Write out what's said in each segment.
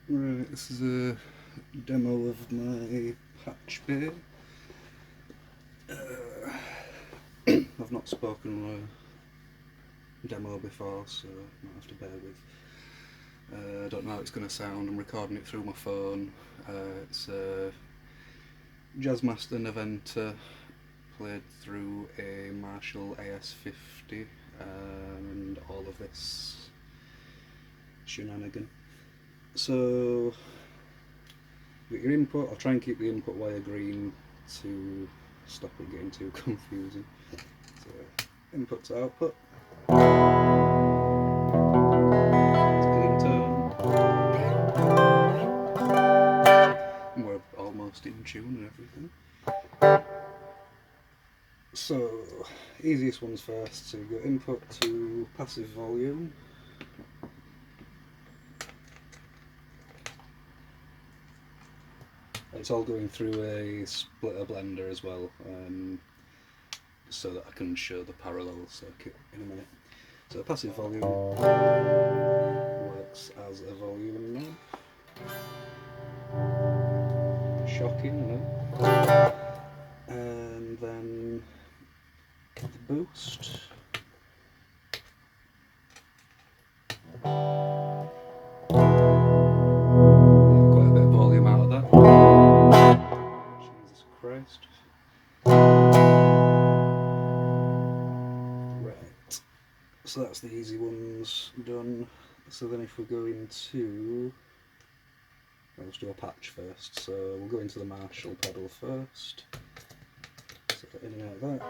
Right, this is a demo of my PatchBay. I've not spoken on a demo before, so I might have to bear with. I don't know how it's going to sound. I'm recording it through my phone. It's a Jazzmaster Naventa played through a Marshall AS50 and all of this shenanigan. So, get your input. I'll try and keep the input wire green to stop it getting too confusing. So, input to output. It's clean tone. And we're almost in tune and everything. So, easiest ones first. So, you go input to passive volume. It's all going through a splitter blender as well, so that I can show the parallel circuit in a minute. So passive volume works as a volume knob. Shocking, no? And then the boost. Quite a bit of volume out of that. Jesus Christ. Right. So that's the easy ones done. So then if we go into... Let's do a patch first. So we'll go into the Marshall pedal first. So in and out of that.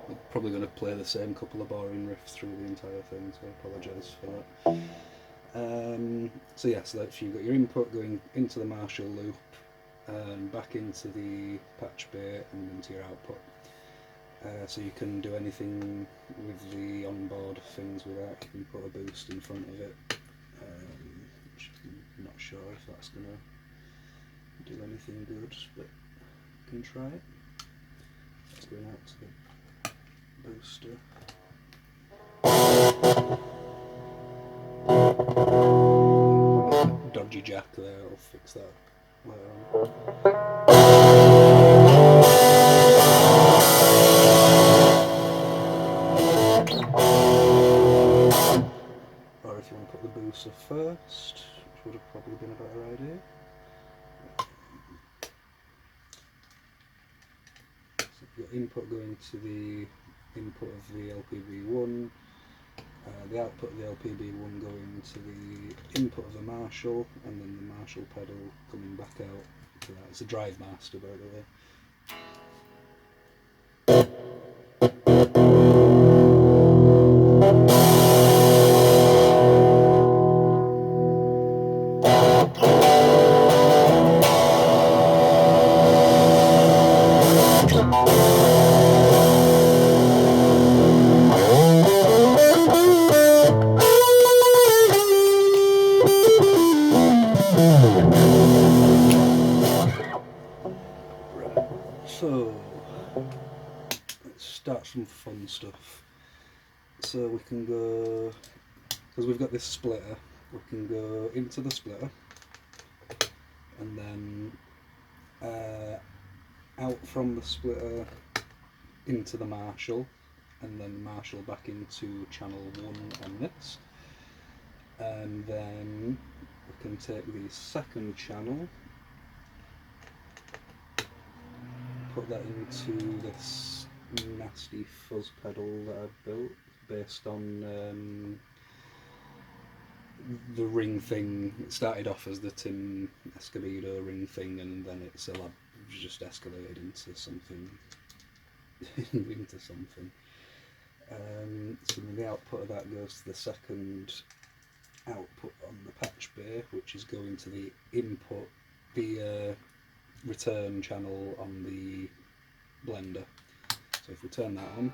I'm probably going to play the same couple of boring riffs through the entire thing, so I apologise for that. So yeah, so that's you've got your input going into the Marshall loop, back into the PatchBay and into your output. So you can do anything with the onboard things with that. You can put a boost in front of it, which I'm not sure if that's going to do anything good, but you can try it. It's going out to the booster. Dodgy jack there, I'll fix that later on. Or if you want to put the booster first, which would have probably been a better idea. So you've got input going to the input of the LPB1, the output of the LPB1 going to the input of the Marshall, and then the Marshall pedal coming back out to that. It's a drive master, by the way. So, let's start some fun stuff. So we can go, because we've got this splitter, we can go into the splitter, and then out from the splitter into the Marshall, and then Marshall back into channel 1 on this. And then we can take the second channel, put that into this nasty fuzz pedal that I've built based on the ring thing. It started off as the Tim Escobedo ring thing, and then it's just escalated into something. So the output of that goes to the second output on the PatchBay, which is going to the input, the return channel on the blender. So if we turn that on,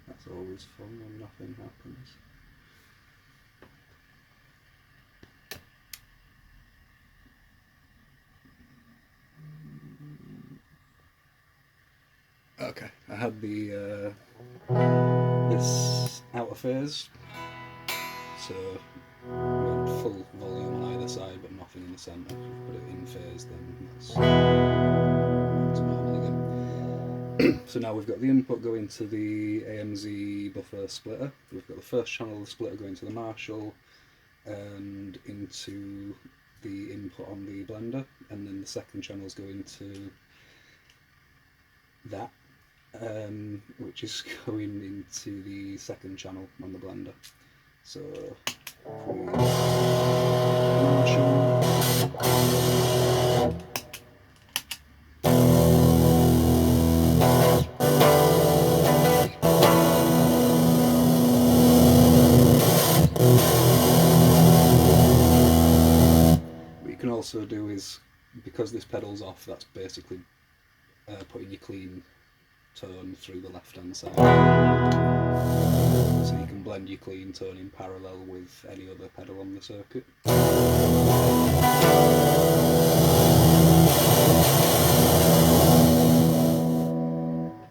that's always fun when nothing happens. had the this out of phase, so we had full volume on either side but nothing in the centre. If we put it in phase, then it's normal again. So now we've got the input going to the AMZ buffer splitter, we've got the first channel of the splitter going to the Marshall and into the input on the blender, and then the second channel is going to that, which is going into the second channel on the blender. So what you can also do is, because this pedal's off, that's basically putting your clean tone through the left hand side, so you can blend your clean tone in parallel with any other pedal on the circuit.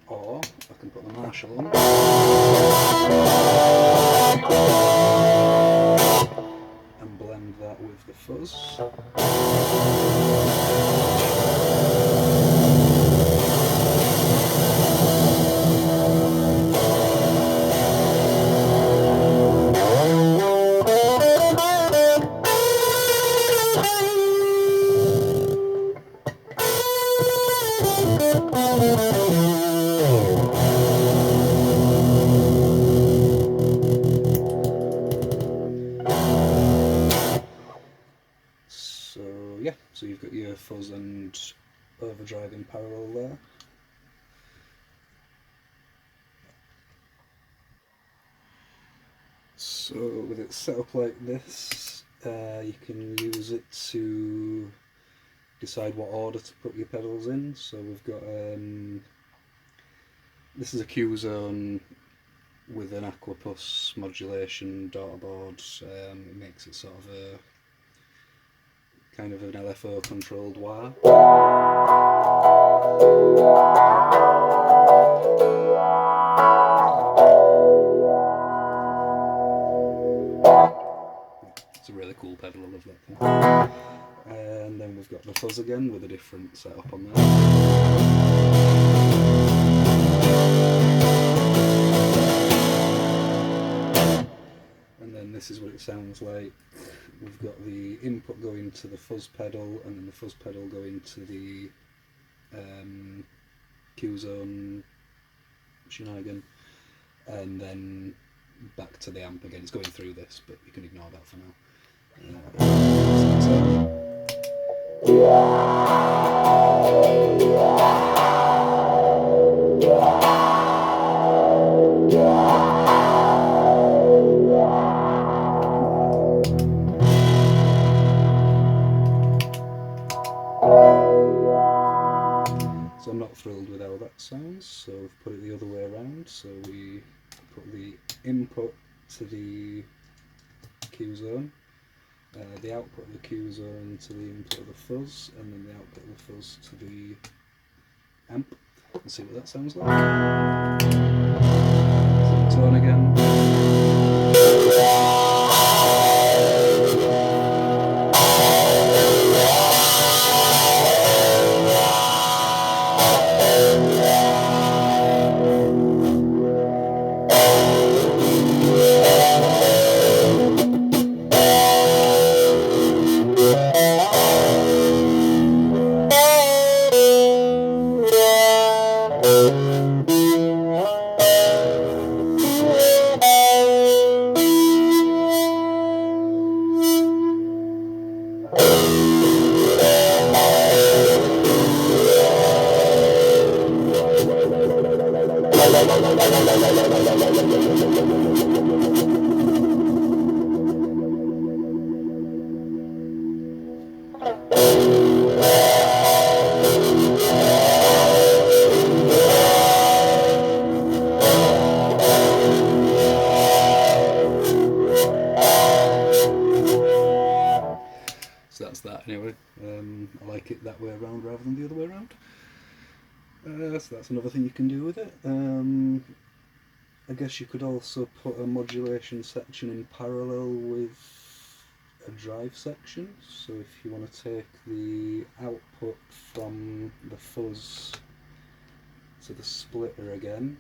Or I can put the Marshall on and blend that with the fuzz. So you've got your fuzz and overdrive in parallel there. So with it set up like this, you can use it to decide what order to put your pedals in. So we've got, this is a Q zone with an Aquapus modulation daughter board. It makes it sort of a kind of an LFO controlled wah. It's a really cool pedal, I love that thing. And then we've got the fuzz again with a different setup on there. And then this is what it sounds like. We've got the input going to the fuzz pedal, and then the fuzz pedal going to the Q zone shenanigan, and then back to the amp again. It's going through this, but you can ignore that for now. So I'm not thrilled with how that sounds, so we've put it the other way around. So we put the input to the Q zone, the output of the Q zone to the input of the fuzz, and then the output of the fuzz to the amp, and see what that sounds like. So the tone again. So that's that anyway. I like it that way around rather than the other way around. So that's another thing you can do with it. I guess you could also put a modulation section in parallel with a drive section. So if you want to take the output from the fuzz to the splitter again,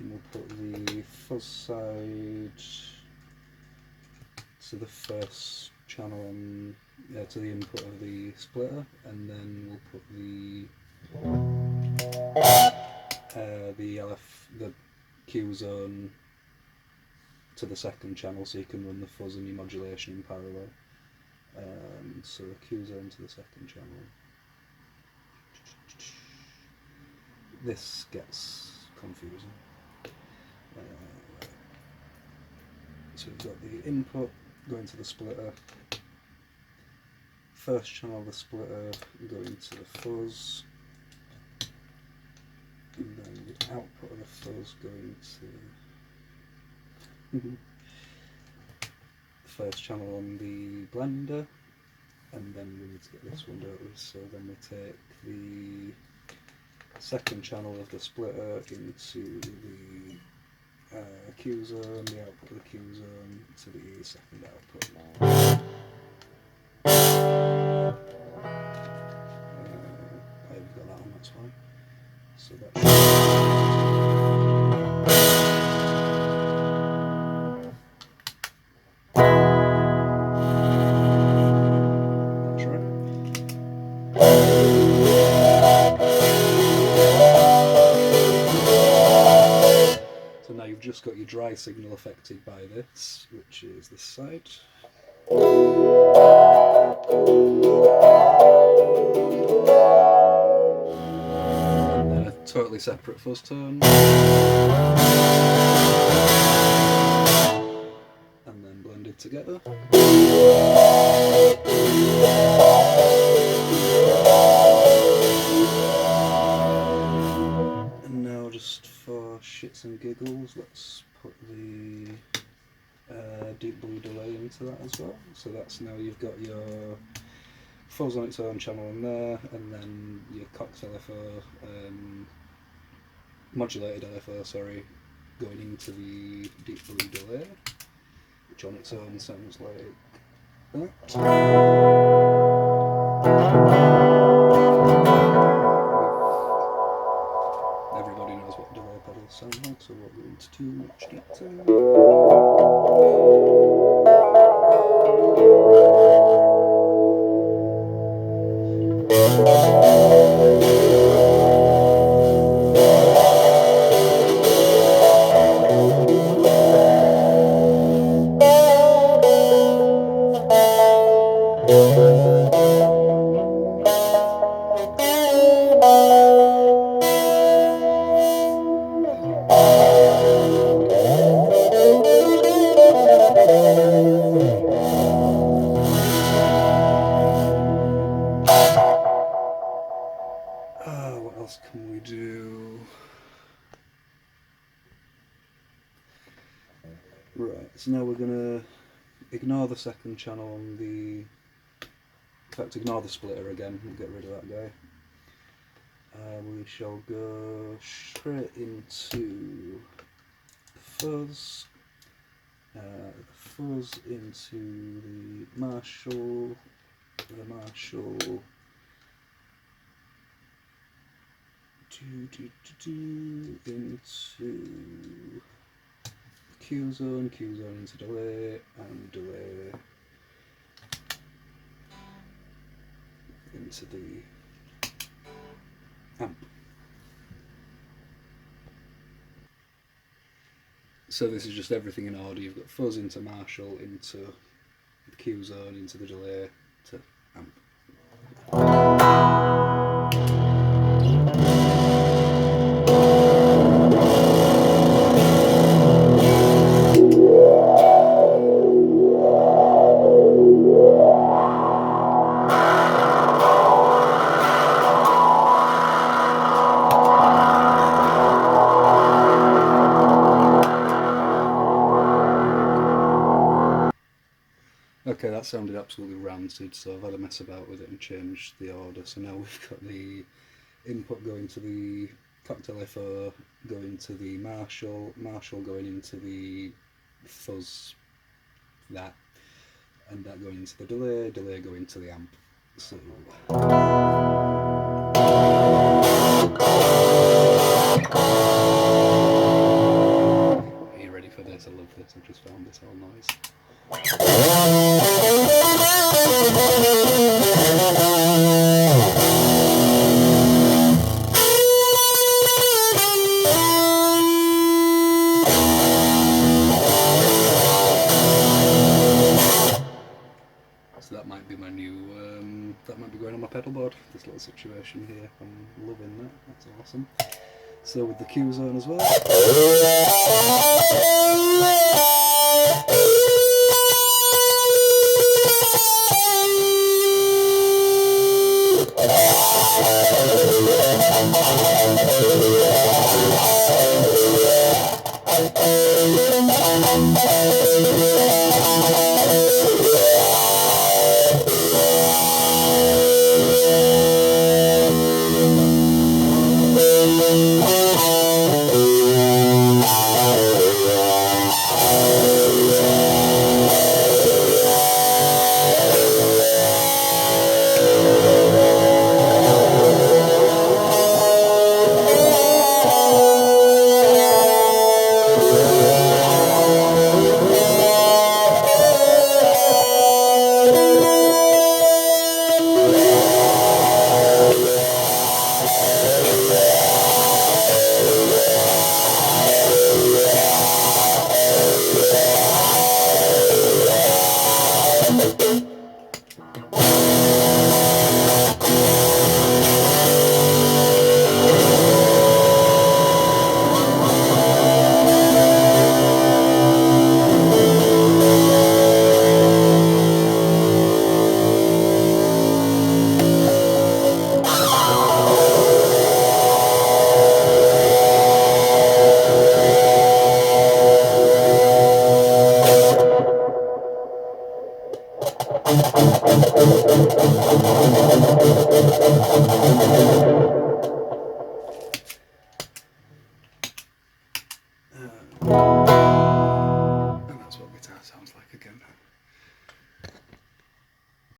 and we'll put the fuzz side to the first channel on, to the input of the splitter, and then we'll put the Q zone to the second channel, so you can run the fuzz and your modulation in parallel. So the Q zone to the second channel. This gets confusing. So we've got the input going to the splitter, first channel of the splitter going to the fuzz, and then the output of the fuzz going to the first channel on the blender, and then we need to get this one, don't we? So then we take the second channel of the splitter into the Q zone, the output of the Q zone to the second output. You've got that one, that's fine. So that's right. So now you've just got your dry signal affected by this, which is this side. And then a totally separate fuzz tone. And then blended together. And now, just for shits and giggles, let's put the deep blue delay into that as well. So that's now you've got your fuzz on its own channel in there, and then your Cox LFO, modulated LFO, sorry, going into the deep blue delay, which on its own sounds like that. Everybody knows what delay pedals sound like, so we won't go into too much detail. What else can we do? Right, so now we're going to ignore the second channel on the... In fact, ignore the splitter again, we'll get rid of that guy. We shall go straight into fuzz, into the Marshall, into Q zone into delay, and delay into the amp. So this is just everything in order. You've got fuzz into Marshall, into the Q zone, into the delay, to amp. Okay, that sounded absolutely rancid, so I've had a mess about with it and changed the order. So now we've got the input going to the cocktail FO, going to the Marshall, Marshall going into the fuzz, that, and that going into the delay, delay going to the amp. So are you ready for this? I love this. I just found this whole noise. So that might be my new, that might be going on my pedal board, this little situation here. I'm loving that, that's awesome. So with the Q zone as well.